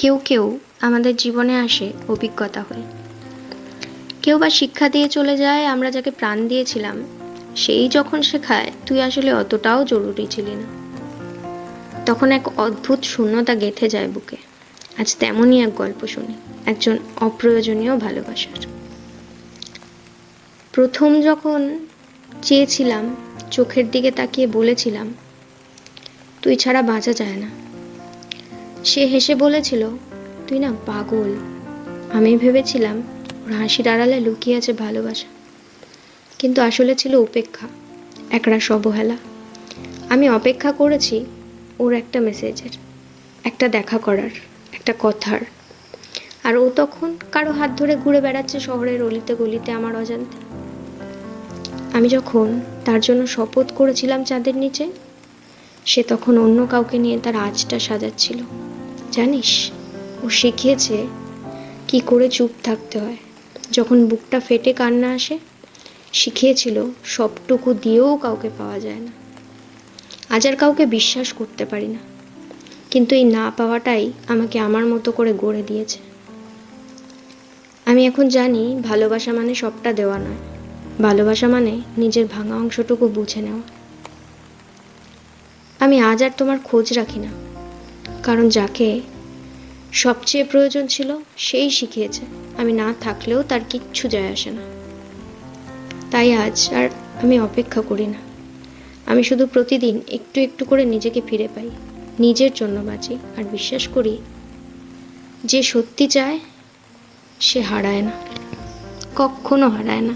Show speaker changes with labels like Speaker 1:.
Speaker 1: কেউ কেউ আমাদের জীবনে আসে অভিজ্ঞতা হয়ে, কেউ বা শিক্ষা দিয়ে চলে যায়। আমরা যাকে প্রাণ দিয়েছিলাম সেই যখন শেখায় তুই আসলে অতটাও জরুরি ছিলি না, তখন এক অদ্ভুত শূন্যতা গেঁথে যায় বুকে। আজ তেমনই এক গল্প শুনি, একজন অপ্রয়োজনীয় ভালোবাসার। প্রথম যখন চেয়েছিলাম, চোখের দিকে তাকিয়ে বলেছিলাম, তুই ছাড়া বাঁচা যায় না। সে হেসে বলেছিল, তুই না পাগল। আমি ভেবেছিলাম ওর হাসির আড়ালে লুকিয়ে আছে ভালোবাসা, কিন্তু আসলে ছিল উপেক্ষা, একরাশ অবহেলা। আমি অপেক্ষা করেছি ওর একটা মেসেজের, একটা দেখা করার, একটা কথার। আর ও তখন কারো হাত ধরে ঘুরে বেড়াচ্ছে শহরের অলিতে গলিতে আমার অজান্তে। আমি যখন তার জন্য শপথ করেছিলাম চাঁদের নিচে, সে তখন অন্য কাউকে নিয়ে তার আজটা সাজাচ্ছিল। জানিস, ও শিখিয়েছে কি করে চুপ থাকতে হয় যখন বুকটা ফেটে কান্না আসে। শিখিয়েছিল সবটুকু দিয়েও কাউকে পাওয়া যায় না। আজ আর কাউকে বিশ্বাস করতে পারি না, কিন্তু এই না পাওয়াটাই আমাকে আমার মতো করে গড়ে দিয়েছে। আমি এখন জানি ভালোবাসা মানে সবটা দেওয়া নয়, ভালোবাসা মানে নিজের ভাঙা অংশটুকু বুঝে নেওয়া। আমি আজ আর তোমার খোঁজ রাখি না, কারণ যাকে সবচেয়ে প্রয়োজন ছিল সেই শিখিয়েছে আমি না থাকলেও তার কিচ্ছু যায় আসে না। তাই আজ আর আমি অপেক্ষা করি না, আমি শুধু প্রতিদিন একটু একটু করে নিজেকে ফিরে পাই, নিজের জন্য বাঁচি আর বিশ্বাস করি যে সত্যি চায় সে হারায় না, কখনো হারায় না।